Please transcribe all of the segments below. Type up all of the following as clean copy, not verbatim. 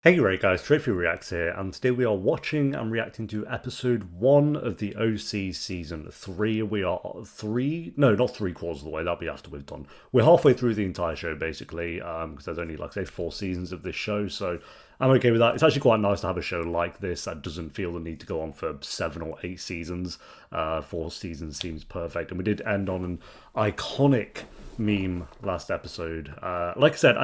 Hey right guys, Trey Reacts here, and today we are watching and reacting to episode 1 of the OC season 3. We are not 3 quarters of the way, that'll be after we've done. We're halfway through the entire show basically, because there's only like say 4 seasons of this show, so I'm okay with that. It's actually quite nice to have a show like this that doesn't feel the need to go on for 7 or 8 seasons. 4 seasons seems perfect, and we did end on an iconic meme last episode. Like I said,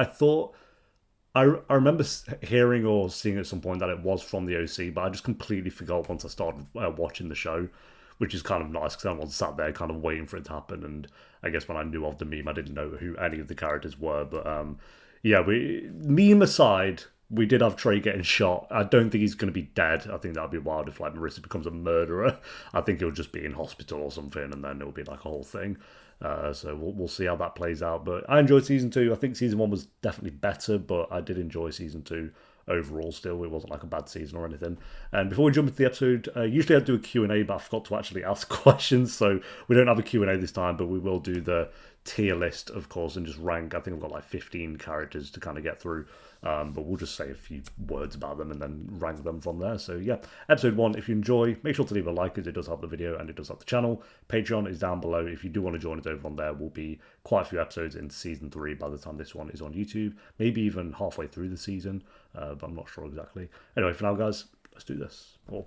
I remember hearing or seeing at some point that it was from the OC, but I just completely forgot once I started watching the show, which is kind of nice because everyone sat there kind of waiting for it to happen. And I guess when I knew of the meme, I didn't know who any of the characters were. But yeah, meme aside, we did have Trey getting shot. I don't think he's going to be dead. I think that'd be wild if like Marisa becomes a murderer. I think he'll just be in hospital or something, and then it'll be like a whole thing. So we'll see how that plays out. But I enjoyed season 2. I think season 1 was definitely better, but I did enjoy season 2 overall. Still, it wasn't like a bad season or anything. And before we jump into the episode, usually I do a Q&A, but I forgot to actually ask questions, so we don't have a Q&A this time. But we will do the tier list, of course, and just rank. I think I've got like 15 characters to kind of get through. But we'll just say a few words about them and then rank them from there. So yeah, episode 1, if you enjoy, make sure to leave a like as it does help the video and it does help the channel. Patreon is down below. If you do want to join us over on there, will be quite a few episodes into season 3 by the time this one is on YouTube. Maybe even halfway through the season, but I'm not sure exactly. Anyway, for now guys, let's do this. Or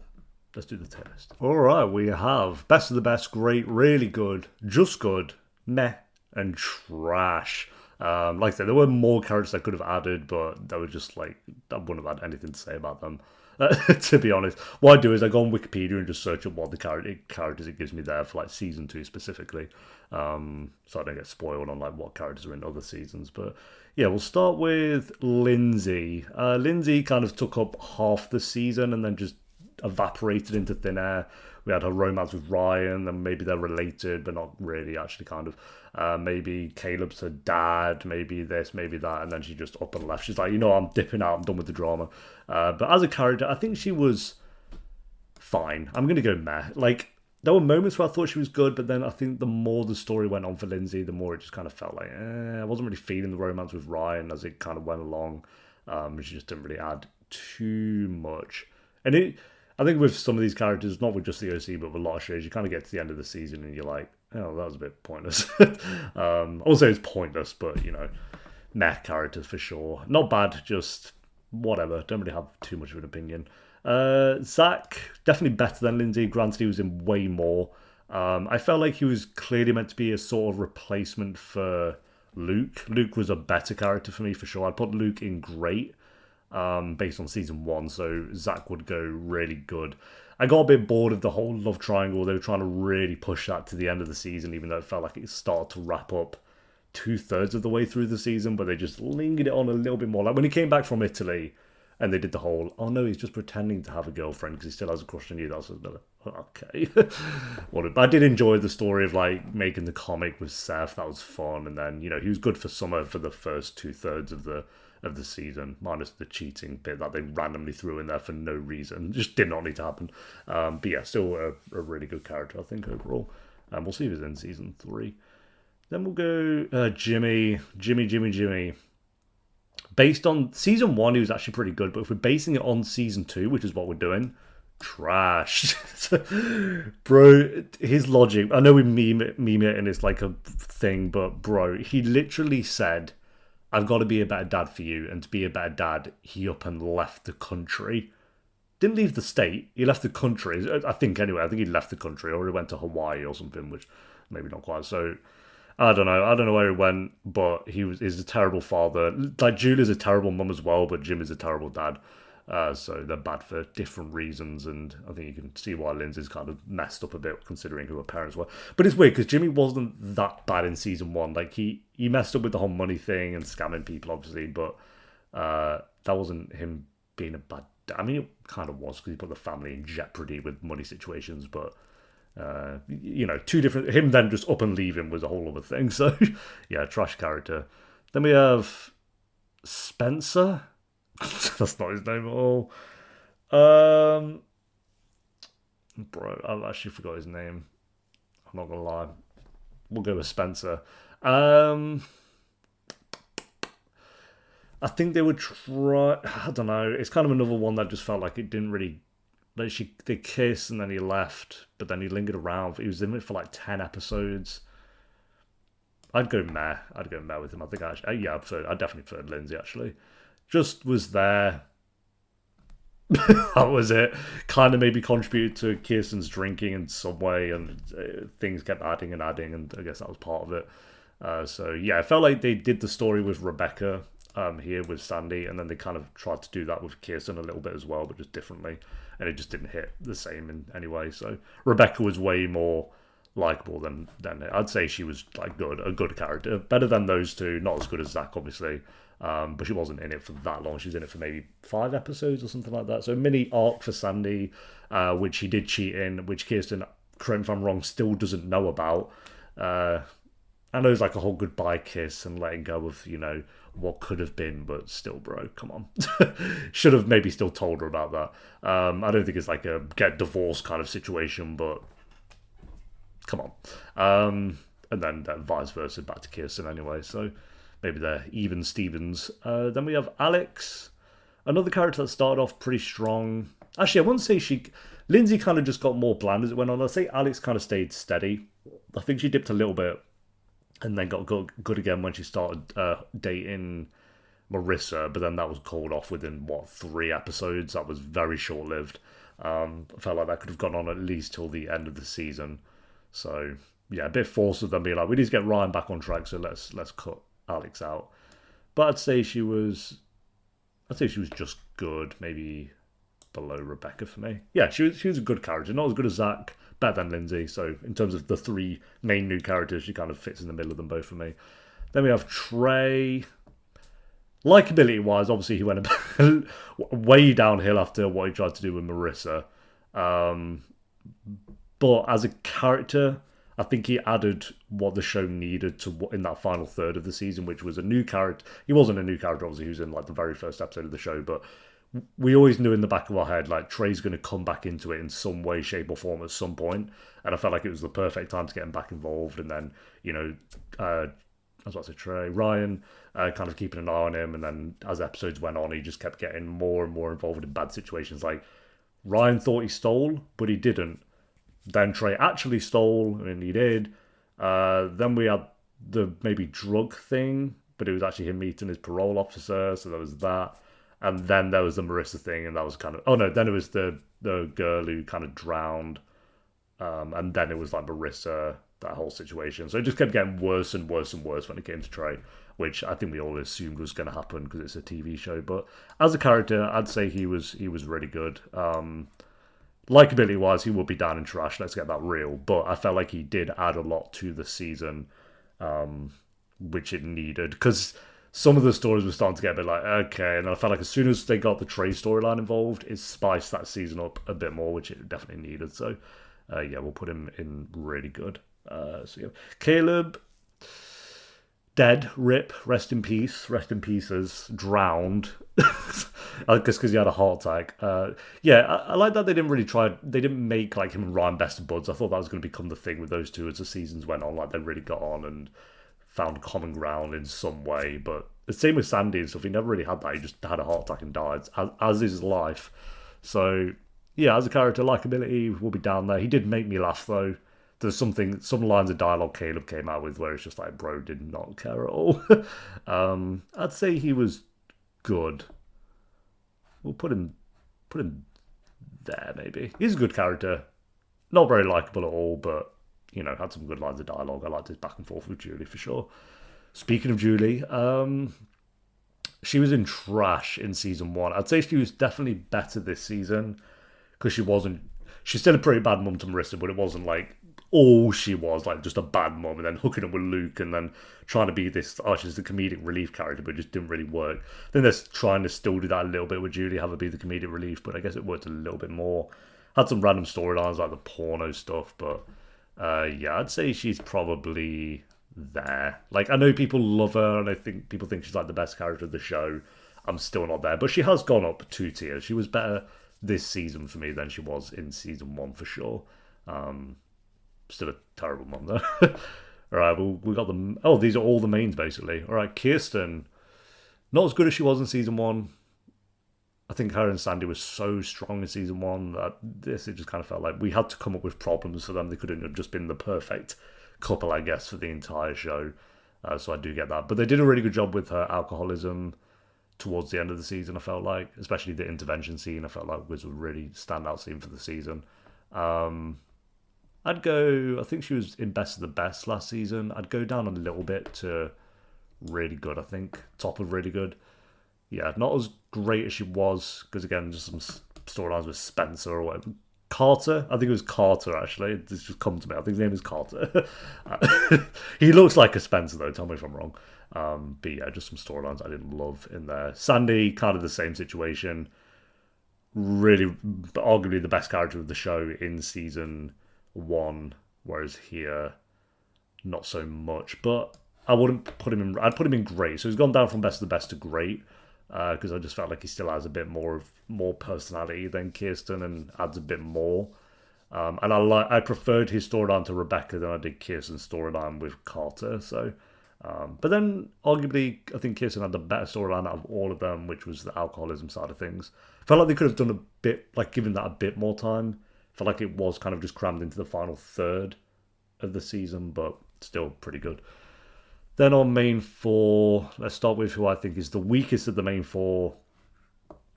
let's do the tier list. Alright, we have best of the best, great, really good, just good, meh, and trash. Like I said, there were more characters I could have added, but that was just like, I wouldn't have had anything to say about them. To be honest, what I do is I go on Wikipedia and just search up what the characters it gives me there for like season 2 specifically, so I don't get spoiled on like what characters are in other seasons. But yeah, we'll start with Lindsay. Lindsay kind of took up half the season and then just evaporated into thin air. We had her romance with Ryan, and maybe they're related, but not really, actually, kind of. Maybe Caleb's her dad, maybe this, maybe that, and then she just up and left. She's like, I'm dipping out, I'm done with the drama. But as a character, I think she was fine. I'm going to go meh. Like, there were moments where I thought she was good, but then I think the more the story went on for Lindsay, the more it just kind of felt like, I wasn't really feeling the romance with Ryan as it kind of went along. She just didn't really add too much. And I think with some of these characters, not with just the OC, but with a lot of shows, you kind of get to the end of the season and you're like, oh, that was a bit pointless. I won't say it's pointless, but, meh characters for sure. Not bad, just whatever. Don't really have too much of an opinion. Zach, definitely better than Lindsay. Granted, he was in way more. I felt like he was clearly meant to be a sort of replacement for Luke. Luke was a better character for me, for sure. I'd put Luke in great. Based on season 1, so Zach would go really good. I got a bit bored of the whole love triangle. They were trying to really push that to the end of the season, even though it felt like it started to wrap up 2/3 of the way through the season, but they just lingered it on a little bit more. Like when he came back from Italy and they did the whole, oh no, he's just pretending to have a girlfriend because he still has a crush on you. That's another, okay. But I did enjoy the story of like making the comic with Seth. That was fun. And then, he was good for Summer for the first 2/3 of the season, minus the cheating bit that they randomly threw in there for no reason. Just did not need to happen. But yeah, still a really good character, I think, overall. We'll see if he's in season 3. Then we'll go Jimmy. Based on season 1, he was actually pretty good, but if we're basing it on season 2, which is what we're doing, trash. Bro, his logic, I know we meme it and it's like a thing, but bro, he literally said, I've got to be a better dad for you, and to be a better dad, he up and left the country. Didn't leave the state, he left the country. I think anyway, I think he left the country, or he went to Hawaii or something, which maybe not quite. So I don't know where he went, but he's a terrible father. Like Julie's a terrible mum as well, but Jim is a terrible dad. So they're bad for different reasons, and I think you can see why Lindsay's kind of messed up a bit considering who her parents were. But it's weird because Jimmy wasn't that bad in season 1. Like he messed up with the whole money thing and scamming people, obviously, but that wasn't him being a bad dad. I mean, it kind of was because he put the family in jeopardy with money situations, but two different. Him then just up and leaving was a whole other thing. So yeah, trash character. Then we have Spencer. That's not his name at all. Bro, I actually forgot his name. I'm not gonna lie. We'll go with Spencer. I think they would try. I don't know. It's kind of another one that just felt like it didn't really. Like they kissed and then he left, but then he lingered around. He was in it for like 10 episodes. I'd go meh. I'd go meh with him. I think I actually, yeah, I definitely preferred Lindsay actually. Just was there. That was it. Kind of maybe contributed to Kirsten's drinking in some way, and things kept adding and adding, and I guess that was part of it. So yeah, I felt like they did the story with Rebecca here with Sandy, and then they kind of tried to do that with Kirsten a little bit as well, but just differently, and it just didn't hit the same in any way. So Rebecca was way more likable than I'd say she was like a good character, better than those two. Not as good as Zach, obviously, but she wasn't in it for that long. She was in it for maybe 5 episodes or something like that. So a mini arc for Sandy, which he did cheat in, which Kirsten, correct me if I'm wrong, still doesn't know about. I know it's like a whole goodbye kiss and letting go of, what could have been, but still, bro, come on. Should have maybe still told her about that. I don't think it's like a get divorced kind of situation, but come on. And then vice versa back to Kirsten anyway, so maybe they're even Stevens. Then we have Alex, another character that started off pretty strong. Actually, I wouldn't say Lindsay kind of just got more bland as it went on. I'd say Alex kind of stayed steady. I think she dipped a little bit and then got good again when she started dating Marisa, but then that was called off within, 3 episodes? That was very short-lived. I felt like that could have gone on at least till the end of the season. So, yeah, a bit forced of them being like, we need to get Ryan back on track, so let's cut Alex out. But I'd say she was just good, maybe below Rebecca for me. Yeah, she was a good character, not as good as Zach, better than Lindsay. So in terms of the 3 main new characters, she kind of fits in the middle of them both for me. Then we have Trey. Likability-wise, obviously he went way downhill after what he tried to do with Marisa. But as a character, I think he added what the show needed to in that final third of the season, which was a new character. He wasn't a new character, obviously. He was in like the very first episode of the show, but we always knew in the back of our head, like, Trey's going to come back into it in some way, shape, or form at some point. And I felt like it was the perfect time to get him back involved. And then, I was about to say Trey, Ryan, kind of keeping an eye on him. And then as episodes went on, he just kept getting more and more involved in bad situations. Like, Ryan thought he stole, but he didn't. Then Trey actually stole, and he did. Then we had the maybe drug thing, but it was actually him meeting his parole officer, so there was that. And then there was the Marisa thing, and that was kind of... Oh, no, then it was the girl who kind of drowned. And then it was like Marisa, that whole situation. So it just kept getting worse and worse and worse when it came to Trey, which I think we all assumed was going to happen because it's a TV show. But as a character, I'd say he was really good. Likeability-wise, he would be down in trash, let's get that real. But I felt like he did add a lot to the season, which it needed. Because some of the stories were starting to get a bit like, okay. And I felt like as soon as they got the Trey storyline involved, it spiced that season up a bit more, which it definitely needed. So, yeah, we'll put him in really good. So, yeah. Caleb, dead, rip, rest in peace, rest in pieces, drowned. I guess because he had a heart attack. Yeah, I like that they didn't make like him and Ryan best buds. I thought that was going to become the thing with those two as the seasons went on. Like they really got on and found common ground in some way. But the same with Sandy and stuff. He never really had that. He just had a heart attack and died, as is life. So yeah, as a character, likability will be down there. He did make me laugh though. There's some lines of dialogue Caleb came out with where it's just like, bro did not care at all. I'd say he was good. We'll put him there maybe. He's a good character. Not very likable at all, but had some good lines of dialogue. I liked his back and forth with Julie for sure. Speaking of Julie, she was in trash in season 1. I'd say she was definitely better this season because she's still a pretty bad mum to Marisa, but it wasn't like all she was, like just a bad mum and then hooking up with Luke and then trying to be this, she's the comedic relief character, but it just didn't really work. Then they're trying to still do that a little bit with Julie, have her be the comedic relief, but I guess it worked a little bit more. Had some random storylines like the porno stuff, but yeah, I'd say she's probably there. Like, I know people love her and I think people think she's like the best character of the show. I'm still not there, but she has gone up 2 tiers. She was better this season for me than she was in season 1 for sure. Still a terrible mum though. All right, we got them. Oh, these are all the mains basically. All right, Kirsten. Not as good as she was in season 1. I think her and Sandy were so strong in season 1 that it just kind of felt like we had to come up with problems for them. They couldn't have just been the perfect couple, I guess, for the entire show. So I do get that. But they did a really good job with her alcoholism towards the end of the season, I felt like. Especially the intervention scene, I felt like was a really standout scene for the season. I'd go, I think she was in Best of the Best last season. I'd go down a little bit to really good, I think. Top of really good. Yeah, not as great as she was, because again, just some storylines with Spencer or whatever. Carter? I think it was Carter, actually. This just come to me. I think his name is Carter. He looks like a Spencer, though. Tell me if I'm wrong. But yeah, just some storylines I didn't love in there. Sandy, kind of the same situation. Really, arguably the best character of the show in season 1, whereas here, not so much. But I wouldn't put him in... I'd put him in great. So he's gone down from best of the best to great. Because I just felt like he still has a bit more personality than Kirsten and adds a bit more. And I preferred his storyline to Rebecca than I did Kirsten's storyline with Carter. So, but then arguably I think Kirsten had the better storyline out of all of them, which was the alcoholism side of things. Felt like they could have done a bit, like given that a bit more time. Felt like it was kind of just crammed into the final third of the season, but still pretty good. Then on main 4, let's start with who I think is the weakest of the main 4,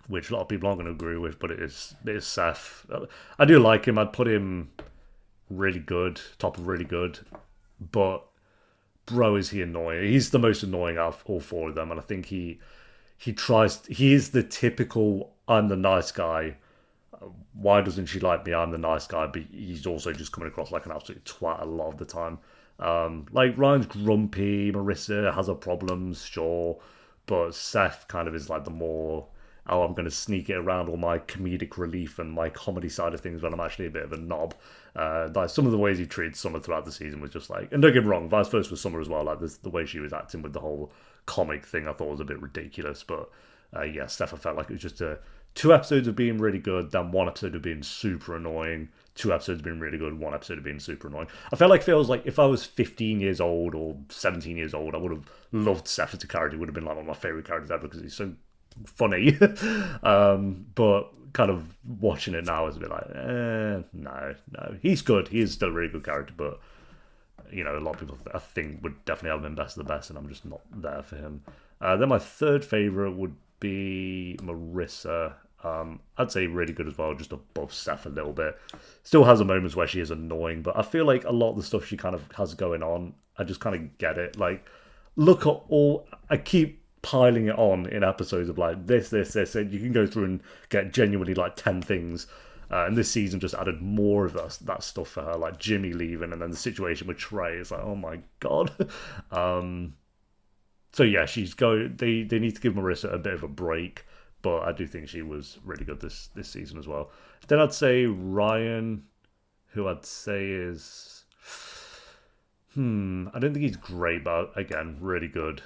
which a lot of people aren't going to agree with, but it is Seth. I do like him. I'd put him really good, top of really good, but bro, is he annoying. He's the most annoying out of all 4 of them, and I think he is the typical, I'm the nice guy. Why doesn't she like me? I'm the nice guy, but he's also just coming across like an absolute twat a lot of the time. Like Ryan's grumpy, Marisa has her problems, sure, but Seth kind of is like the more, I'm going to sneak it around all my comedic relief and my comedy side of things when I'm actually a bit of a knob. Like some of the ways he treated Summer throughout the season was just like, and don't get me wrong, vice versa with Summer as well. Like the way she was acting with the whole comic thing, I thought was a bit ridiculous. But yeah, Steph, I felt like it was just 2 episodes of being really good, then 1 episode of being super annoying. 2 episodes being really good, 1 episode of being super annoying. I felt like it feels like if I was 15 years old or 17 years old, I would have loved Seth as a character. He would have been like one of my favourite characters ever because he's so funny. But kind of watching it now is a bit like, no. He's good. He is still a really good character, but you know, a lot of people I think would definitely have been best of the best, and I'm just not there for him. Then my third favourite would be Marisa. I'd say really good as well, just above Seth a little bit. Still has a moments where she is annoying, but I feel like a lot of the stuff she kind of has going on, I just kind of get it. Like, look at all... I keep piling it on in episodes of like this, and you can go through and get genuinely like 10 things. And this season just added more of that stuff for her, like Jimmy leaving, and then the situation with Trey. It's like, oh my god. So yeah, they need to give Marisa a bit of a break. But I do think she was really good this season as well. Then I'd say Ryan, who I'd say is... I don't think he's great, but again, really good.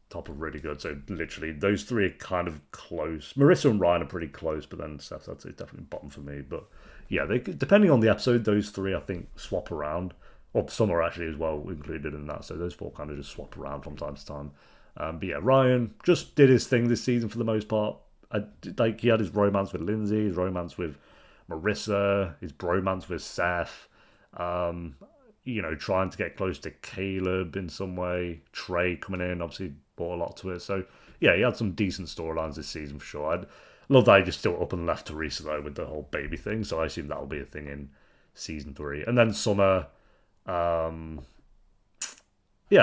Top of really good. So literally, those 3 are kind of close. Marisa and Ryan are pretty close, but then Seth, I'd say, definitely bottom for me. But yeah, depending on the episode, those 3, I think, swap around. Or some are actually as well included in that. So those 4 kind of just swap around from time to time. But yeah, Ryan just did his thing this season for the most part. Like he had his romance with Lindsay, his romance with Marisa, his bromance with Seth, you know, trying to get close to Caleb in some way. Trey coming in obviously brought a lot to it. So yeah, he had some decent storylines this season for sure. I'd love that he just still up and left Teresa though with the whole baby thing. So I assume that'll be a thing in season 3. And then Summer, yeah,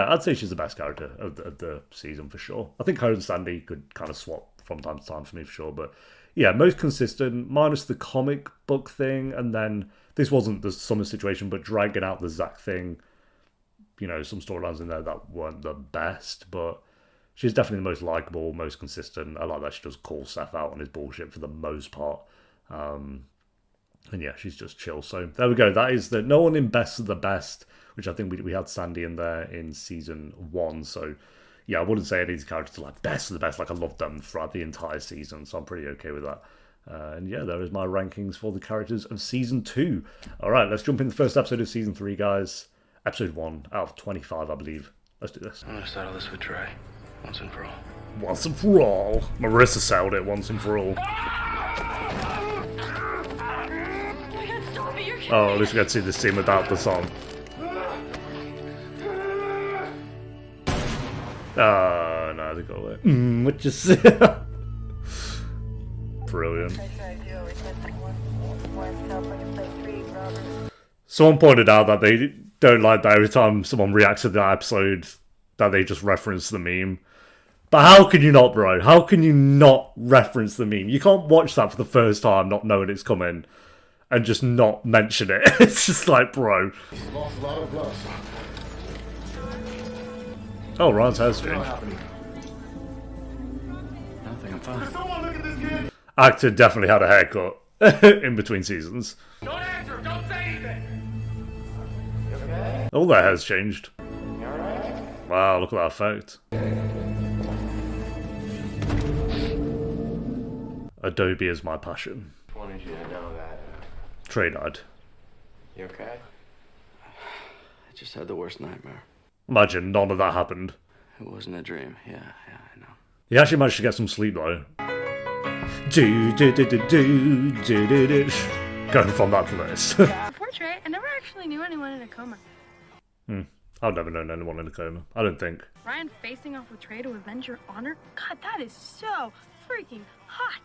I'd say she's the best character of the season for sure. I think her and Sandy could kind of swap from time to time for me for sure, but yeah, most consistent, minus the comic book thing, and then this wasn't the Summer situation, but dragging out the Zach thing, you know, some storylines in there that weren't the best, but she's definitely the most likable, most consistent. I like that she does call Seth out on his bullshit for the most part, and yeah, she's just chill. So there we go, that is the no one in best of the best, which I think we had Sandy in there in season 1, so yeah, I wouldn't say any of these characters are like best of the best. Like, I loved them throughout the entire season, so I'm pretty okay with that. And yeah, there is my rankings for the characters of season 2. All right, let's jump in the first episode of season 3, guys. Episode 1 out of 25, I believe. Let's do this. I'm gonna settle this with Trey once and for all. Once and for all. Marisa sold it once and for all. Oh, at least we get to see the scene without the song. No, they got away. What you say? Brilliant. Someone pointed out that they don't like that every time someone reacts to that episode that they just reference the meme. But how can you not, bro? How can you not reference the meme? You can't watch that for the first time not knowing it's coming and just not mention it. It's just like, bro. Lost a lot of blood. Oh, Ryan's hair's changed. Nothing, I'm fine. Someone look at this kid! Actor definitely had a haircut in between seasons. Don't answer! Don't say anything! All their hair's changed. You alright? Wow, look at that effect. Adobe is my passion. Wanted you to know that. Trey died. You okay? I just had the worst nightmare. Imagine none of that happened. It wasn't a dream. Yeah, I know. He actually managed to get some sleep though. Going from that to this. Before Trey, I never actually knew anyone in a coma. I've never known anyone in a coma. I don't think. Ryan facing off with Trey to avenge your honor? God, that is so freaking hot.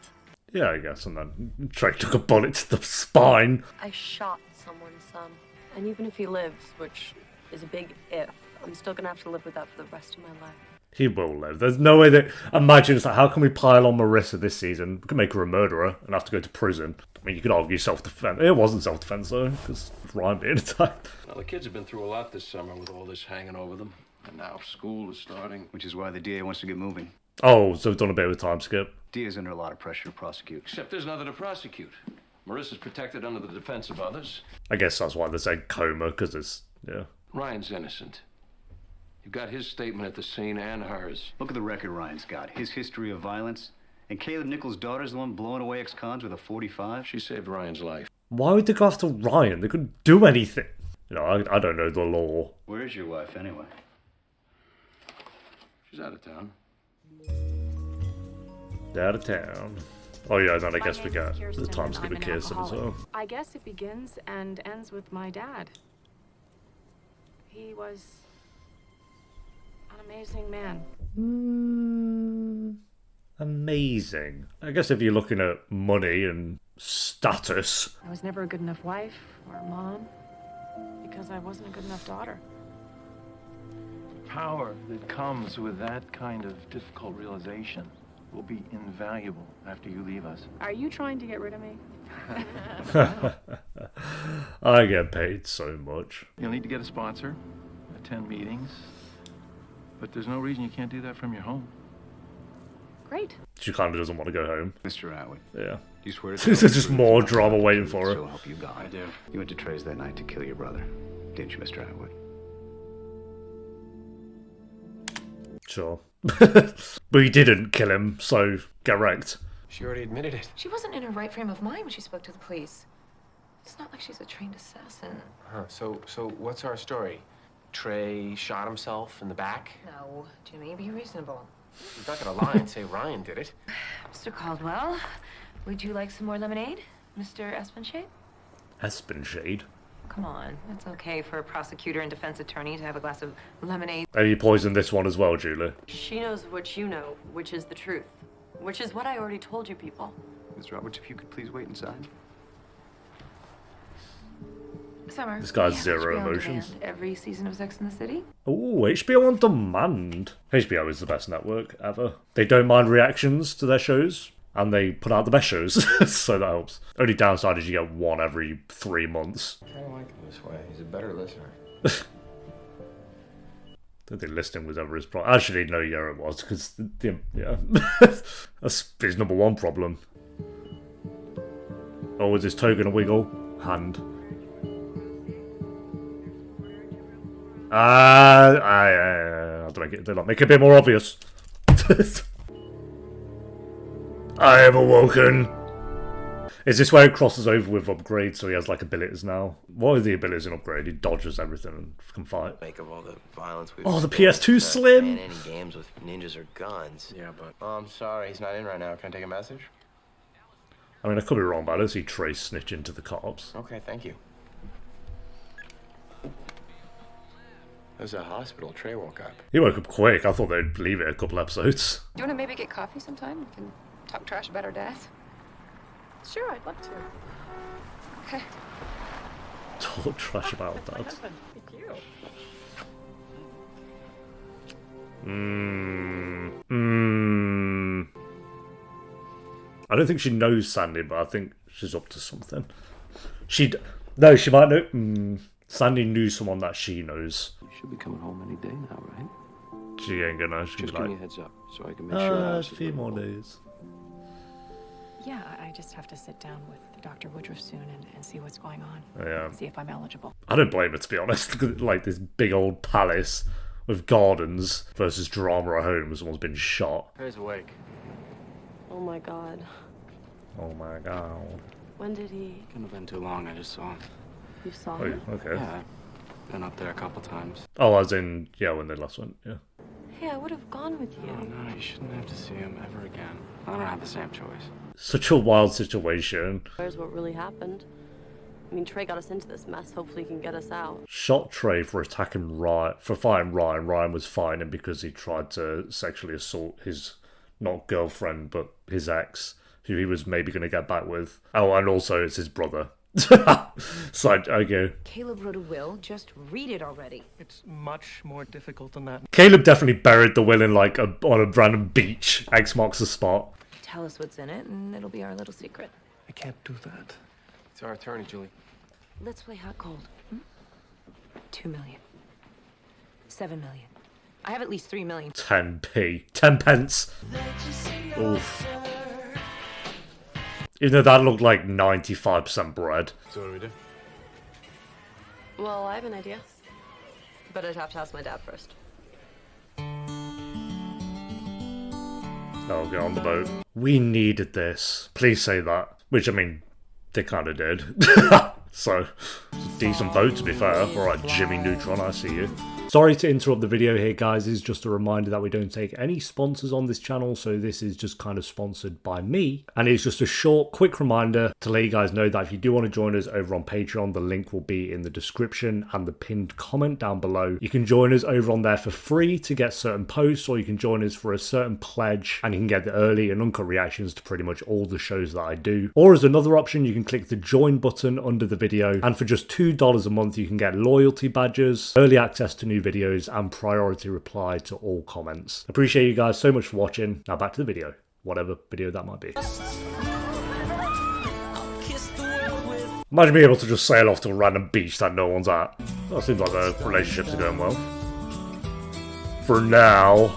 Yeah, I guess. And then Trey took a bullet to the spine. I shot someone's son. And even if he lives, which is a big if, I'm still gonna have to live with that for the rest of my life. He will live. There's no way that... Imagine, it's like, how can we pile on Marisa this season? We could make her a murderer and have to go to prison. I mean, you could argue self-defense. It wasn't self-defense, though, because Ryan being attacked. Well, the kids have been through a lot this summer with all this hanging over them. And now school is starting. Which is why the DA wants to get moving. Oh, so we've done a bit of a time skip. DA's under a lot of pressure to prosecute. Except there's nothing to prosecute. Marissa's protected under the defense of others. I guess that's why they said coma, because it's... Yeah. Ryan's innocent. You've got his statement at the scene and hers. Look at the record Ryan's got. His history of violence. And Caleb Nichols' daughter's the one blowing away ex-cons with a .45. She saved Ryan's life. Why would they go after Ryan? They couldn't do anything. You know, I don't know the law. Where is your wife, anyway? She's out of town. They're out of town. Oh yeah, then I guess we My get name is Kirsten, the time and skip I'm with an Kirsten as well. alcoholic. I guess it begins and ends with my dad. He was an amazing man. Amazing. I guess if you're looking at money and status. I was never a good enough wife or a mom because I wasn't a good enough daughter. Power that comes with that kind of difficult realization will be invaluable after you leave us. Are you trying to get rid of me? I get paid so much. You'll need to get a sponsor, attend meetings, but there's no reason you can't do that from your home. Great. She kind of doesn't want to go home. Mr. Atwood, Yeah. you swear to... There's just more drama waiting for her. So help you God. I do. You went to Trey's that night to kill your brother, didn't you, Mr. Atwood? Sure. But he didn't kill him, so get wrecked. She already admitted it. She wasn't in her right frame of mind when she spoke to the police. It's not like she's a trained assassin. Huh, so what's our story? Trey shot himself in the back? No, Jimmy, be reasonable. He's not gonna lie and say Ryan did it. Mr. Caldwell, would you like some more lemonade? Mr. Espenshade? Espenshade. Come on, it's okay for a prosecutor and defense attorney to have a glass of lemonade. And you poisoned this one as well, Julie. She knows what you know, which is the truth. Which is what I already told you people. Mr. Roberts, if you could please wait inside. Summer. This guy's we have zero HBO on emotions. demand every season of Sex in the City. Oh, HBO on demand. HBO is the best network ever. They don't mind reactions to their shows, and they put out the best shows, so that helps. Only downside is you get one every 3 months. I don't like him this way. He's a better listener. I don't think listening was ever his problem. Actually, no, yeah, it was, because, yeah. That's his number one problem. Oh, is his toe gonna wiggle? Hand. I have to make it. They'll make it a bit more obvious. I have awoken. Is this where it crosses over with upgrades, so he has like abilities now? What are the abilities in upgrade? He dodges everything and can fight. Make of all the violence we've Oh, the experienced, PS2 Slim! playing any games with ninjas or guns. Yeah, but Oh, I'm sorry, he's not in right now. Can I take a message? I mean, I could be wrong, but I don't see Trey snitching to the cops. Okay, thank you. It was a hospital. Trey woke up. He woke up quick. I thought they'd leave it a couple episodes. Do you want to maybe get coffee sometime? We can talk trash about our dads. Sure, I'd love to. Okay. Talk trash about that. Thank you. I don't think she knows Sandy, but I think she's up to something. No, she might know. Sandy knew someone that she knows. you should be coming home any day now, right? She ain't gonna. She'll Just be give me a like, heads up so I can make sure the a house is few lit more well." days. Yeah, I just have to sit down with Dr. Woodruff soon and see what's going on. Yeah. See if I'm eligible. I don't blame her, to be honest. Like this big old palace with gardens versus drama at home. Someone's been shot. Trey's awake. Oh my god. Oh my god. When did he... Couldn't have been too long. I just saw him. You saw Oh, him? okay. Yeah, I've been up there a couple times. Oh, as in, yeah, when they last went, yeah. Hey, I would have gone with you. Oh, no, you shouldn't have to see him ever again. I don't have the same choice. Such a wild situation. Where's what really happened? I mean, Trey got us into this mess. Hopefully he can get us out. Shot Trey for attacking Ryan, for fighting Ryan. Ryan was fighting him because he tried to sexually assault his, not girlfriend, but his ex, who he was maybe going to get back with. Oh, and also it's his brother. So, okay. Caleb wrote a will. Just read it already. It's much more difficult than that. Caleb definitely buried the will in like on a random beach. X marks the spot. Tell us what's in it, and it'll be our little secret. I can't do that. It's our attorney, Julie. Let's play hot cold. 2 million. 7 million. I have at least 3 million. 10p. 10 pence. Oof. Even though that looked like 95% bread. So what do we do? Well, I have an idea. But I'd have to ask my dad first. Oh, get on the boat. We needed this. Please say that. Which, I mean, they kind of did. So, it's a decent boat to be fair. Alright, Jimmy Neutron, I see you. Sorry to interrupt the video here, guys. This is just a reminder that we don't take any sponsors on this channel, so this is just kind of sponsored by me. And it's just a short, quick reminder to let you guys know that if you do want to join us over on Patreon, the link will be in the description and the pinned comment down below. You can join us over on there for free to get certain posts, or you can join us for a certain pledge, and you can get the early and uncut reactions to pretty much all the shows that I do. Or as another option, you can click the join button under the video, and for just $2 a month, you can get loyalty badges, early access to new videos, and priority reply to all comments. Appreciate you guys so much for watching. Now back to the video, whatever video that might be. Imagine being able to just sail off to a random beach that no one's at. That seems like the relationships are going well. For now.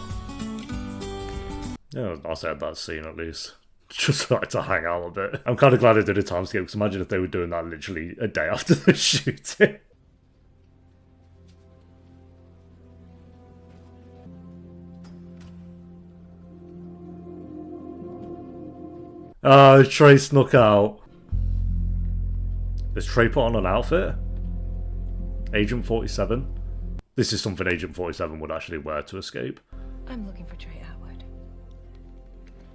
Yeah, it was nice to have that scene at least. Just like to hang out a bit. I'm kind of glad I did a time skip, because imagine if they were doing that literally a day after the shooting. Trey snuck out. Does Trey put on an outfit? Agent 47? This is something Agent 47 would actually wear to escape. I'm looking for Trey Atwood.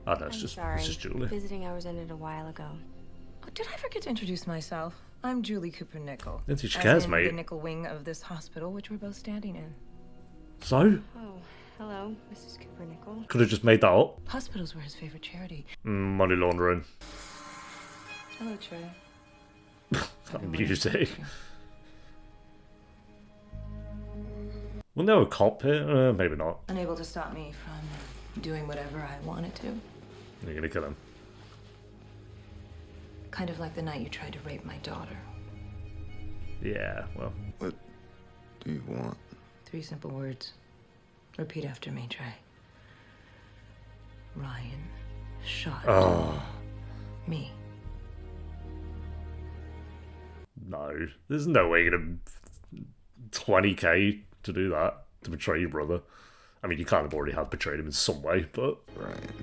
I know, it's just Julie. Visiting hours ended a while ago. Oh, did I forget to introduce myself? I'm Julie Cooper Nickel. Don't think she cares, as in mate. the nickel wing of this hospital, which we're both standing in. So? Oh, hello, Mrs. Cooper Nickel. Could have just made that up. Hospitals were his favorite charity. Money laundering. Hello, Trey. That music. Wasn't there a cop here? Maybe not. Unable to stop me from doing whatever I wanted to. You're gonna kill him. Kind of like the night you tried to rape my daughter. Yeah, well. What do you want? 3 simple words. Repeat after me, Trey. Ryan shot me. No. There's no way you're gonna 20k to do that, to betray your brother. I mean, you kind of already have betrayed him in some way, but... Ryan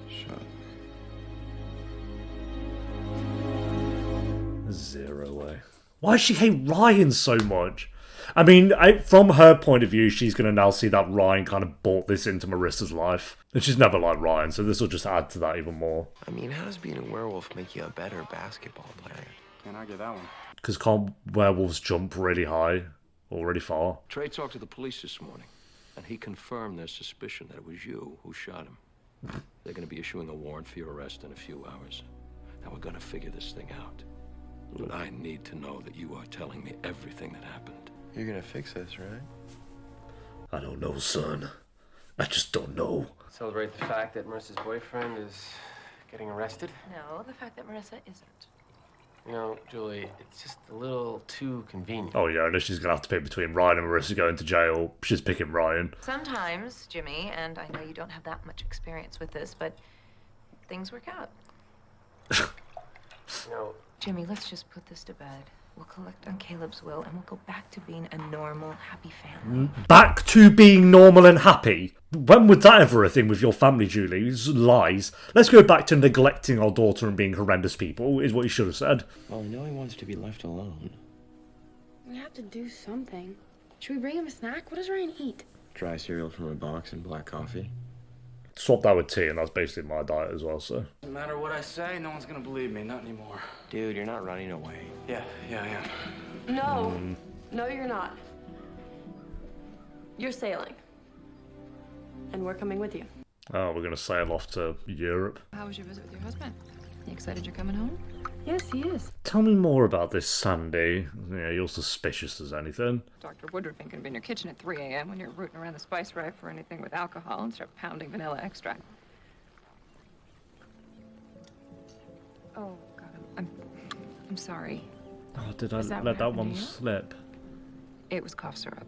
shot me. Zero way. Why does she hate Ryan so much? I mean, from her point of view, she's going to now see that Ryan kind of brought this into Marissa's life. And she's never liked Ryan, so this will just add to that even more. I mean, how does being a werewolf make you a better basketball player? Can't argue that one. Because can't werewolves jump really high or really far? Trey talked to the police this morning, and he confirmed their suspicion that it was you who shot him. They're going to be issuing a warrant for your arrest in a few hours. Now we're going to figure this thing out. But I need to know that you are telling me everything that happened. You're gonna fix this, right? I don't know, son. I just don't know. Celebrate the fact that Marissa's boyfriend is getting arrested? No, the fact that Marisa isn't. You know, Julie, it's just a little too convenient. Oh yeah, and if she's going to have to pick between Ryan and Marissa going to jail, she's picking Ryan. Sometimes, Jimmy, and I know you don't have that much experience with this, but things work out. You know, Jimmy, let's just put this to bed. We'll collect on Caleb's will, and we'll go back to being a normal, happy family. Back to being normal and happy? When was that ever a thing with your family, Julie? It's lies. Let's go back to neglecting our daughter and being horrendous people, is what you should have said. well, I know he wants to be left alone. We have to do something. Should we bring him a snack? What does Ryan eat? Dry cereal from a box and black coffee. Swap that with tea, and that's basically my diet as well, so. No matter what I say, no one's gonna believe me. Not anymore. Dude, you're not running away. Yeah, I am. No. No, you're not. You're sailing. And we're coming with you. Oh, we're going to sail off to Europe. How was your visit with your husband? You excited you're coming home? Yes, he is. Tell me more about this Sandy. Yeah, you're suspicious as anything. Dr. Woodruff ain't gonna be in your kitchen at 3 a.m. when you're rooting around the spice rack for anything with alcohol and start pounding vanilla extract. Oh, God, I'm sorry. Oh, did I Is that let what that happened one to you? slip? It was cough syrup.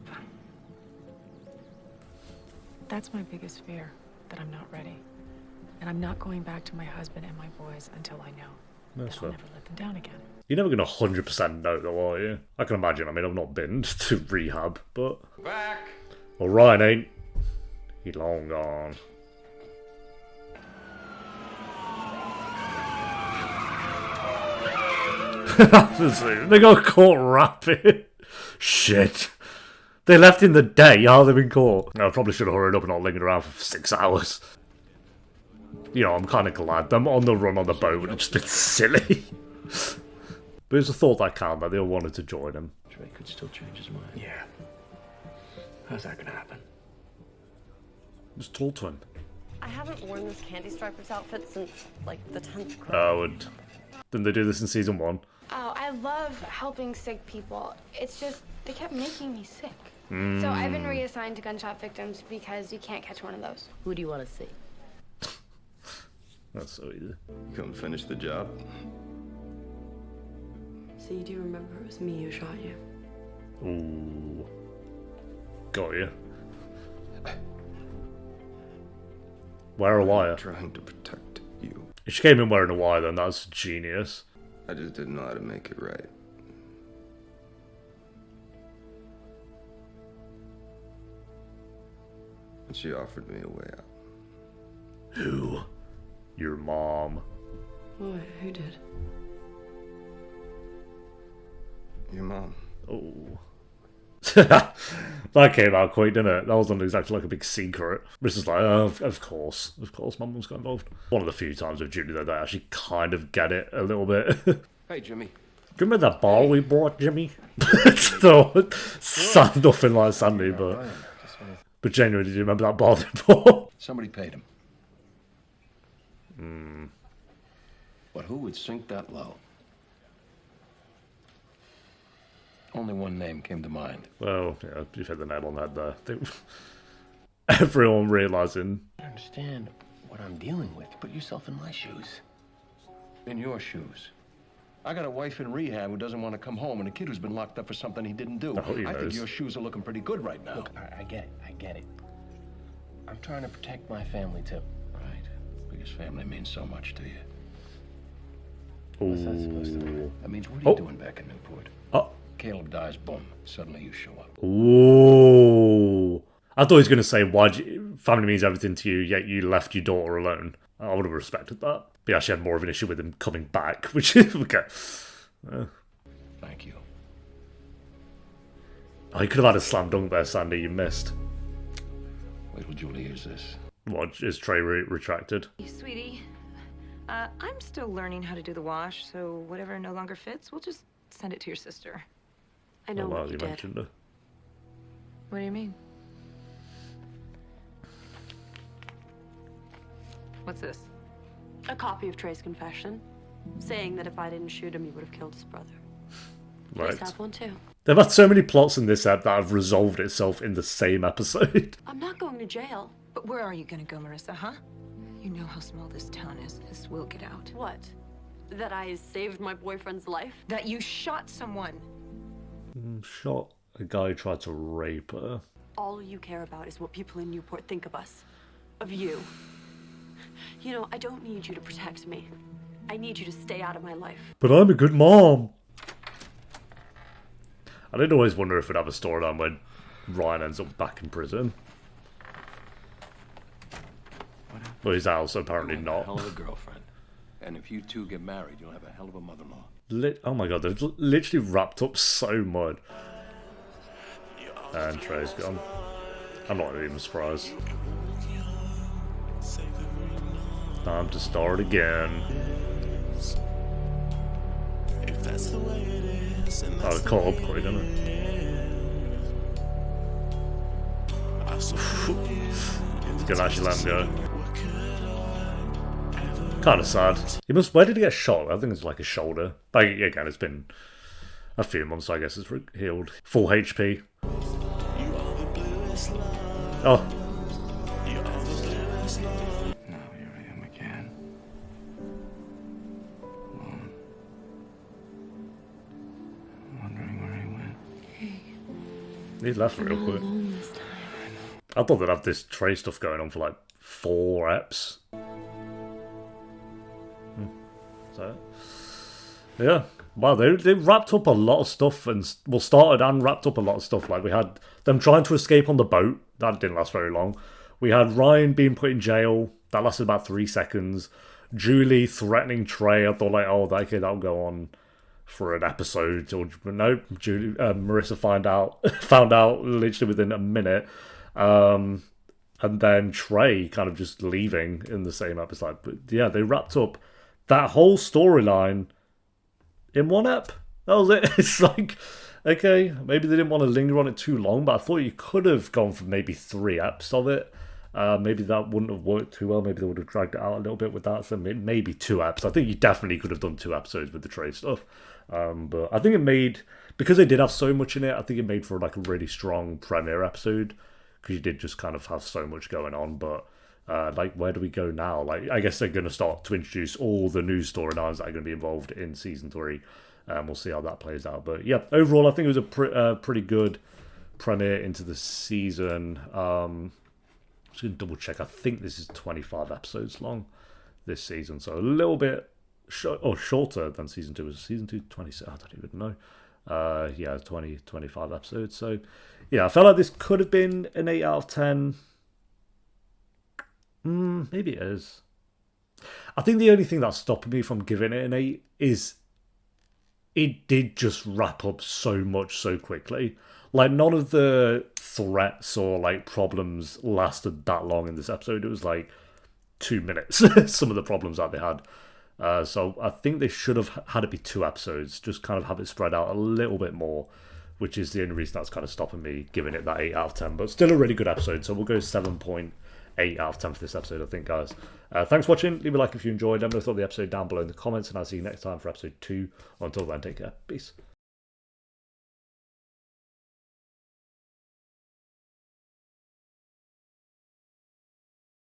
That's my biggest fear, that I'm not ready. And I'm not going back to my husband and my boys until I know That's that I'll fair. never let them down again. You're never going to 100% know though, are you? I can imagine. I mean, I've not been to rehab, but... Back! Well, Ryan ain't. He long gone. They got caught rapping. Shit. They left in the day. How they been caught? I probably should have hurried up and not lingered around for 6 hours. You know, I'm kind of glad them on the run on the boat would have just been silly. But it's a thought that counted, that they all wanted to join him. Trey could still change his mind. Yeah. How's that gonna happen? Just talk to him. I haven't worn this Candy Stripers outfit since, like, the 10th grade. Oh, and didn't they do this in season 1? Oh, I love helping sick people. It's just, they kept making me sick. So I've been reassigned to gunshot victims because you can't catch one of those. Who do you want to see? That's so easy. You come finish the job? So you do remember it was me who shot you? Ooh. Got you. Wear a wire. Trying to protect you. If she came in wearing a wire, then that's genius. I just didn't know how to make it right. And she offered me a way out. Who? Your mom. Boy, who did? Your mom. Oh. That came out quick, didn't it? That wasn't exactly like a big secret. Marissa's like, oh, of course, my mum's got involved. One of the few times with Julie that I actually kind of get it a little bit. Hey, Jimmy. Do you remember that ball we brought, Jimmy? So, nothing like Sandy, but genuinely, do you remember that ball they bought? Somebody paid him. But who would sink that low? Only one name came to mind. Well, yeah, you've hit the nail on the head there. I think everyone realising. I understand what I'm dealing with. Put yourself in my shoes. In your shoes. I got a wife in rehab who doesn't want to come home and a kid who's been locked up for something he didn't do. Oh, he I think knows. your shoes are looking pretty good right now. Look, I get it. I'm trying to protect my family, too. Right. Because family means so much to you. What's that supposed to mean? That means what are you doing back in Newport? Oh. Caleb dies, boom. Suddenly you show up. Ooh. I thought he was going to say, family means everything to you, yet you left your daughter alone. I would have respected that. But yeah, she had more of an issue with him coming back, which is, okay. Thank you. Oh, you could have had a slam dunk there, Sandy. You missed. Wait till Julie hears this. What, is Trey retracted? Sweetie, I'm still learning how to do the wash, so whatever no longer fits, we'll just send it to your sister. I know Oh, well, what you you mentioned did. it. What do you mean? What's this? A copy of Trey's confession, saying that if I didn't shoot him, he would have killed his brother. Right. Please have one too. They've had so many plots in this app that have resolved itself in the same episode. I'm not going to jail. But where are you gonna go, Marisa, huh? You know how small this town is. This will get out. What? That I saved my boyfriend's life? That you shot someone. Shot a guy who tried to rape her. All you care about is what people in Newport think of us. Of you. You know, I don't need you to protect me. I need you to stay out of my life. But I'm a good mom. I did always wonder if we'd have a storyline where Ryan ends up back in prison. But he's also apparently You'll not. have a hell of a girlfriend. And if you two get married, you'll have a hell of a mother-in-law. Oh my god, they've literally wrapped up so much. And Trey's gone. I'm not even surprised. Time to start again. Oh, it caught up quick, didn't it? It's gonna actually let him go. Kind of sad. He must. Where did he get shot? I think it's like a shoulder. But again, it's been a few months, so I guess it's healed. Full HP. Oh. Now here I am again. Alone. Wondering where he went. He left real quick. I thought they'd have this Trey stuff going on for like 4 eps. So, yeah. Wow, they wrapped up a lot of stuff and, well, started and wrapped up a lot of stuff. Like, we had them trying to escape on the boat. That didn't last very long. We had Ryan being put in jail. That lasted about 3 seconds. Julie threatening Trey. I thought, like, oh, okay, that'll go on for an episode. Or, no, Marisa found out literally within a minute. And then Trey kind of just leaving in the same episode. But yeah, they wrapped up that whole storyline in 1 ep. That was it. It's like, okay, maybe they didn't want to linger on it too long, but I thought you could have gone for maybe 3 eps of it. Maybe that wouldn't have worked too well. Maybe they would have dragged it out a little bit with that. So maybe 2 eps. I think you definitely could have done 2 episodes with the Trey stuff. But I think it made, because they did have so much in it, I think it made for like a really strong premiere episode, because you did just kind of have so much going on. But like, where do we go now? Like, I guess they're going to start to introduce all the new storylines that are going to be involved in season 3. We'll see how that plays out. But yeah, overall, I think it was a pretty good premiere into the season. I'm just going to double check. I think this is 25 episodes long this season, so a little bit shorter than season 2. Was season 2 26? I don't even know. Yeah, 25 episodes. So yeah, I felt like this could have been an 8 out of 10. Maybe it is. I think the only thing that's stopping me from giving it an 8 is it did just wrap up so much so quickly. Like, none of the threats or like problems lasted that long in this episode. It was like 2 minutes, some of the problems that they had. So I think they should have had it be 2 episodes, just kind of have it spread out a little bit more, which is the only reason that's kind of stopping me giving it that 8 out of 10. But still a really good episode, so we'll go 7.8 out of 10 for this episode, I think, guys. Thanks for watching. Leave a like if you enjoyed. Let me know what you thought of the episode down below in the comments, and I'll see you next time for episode 2. Until then, take care. Peace.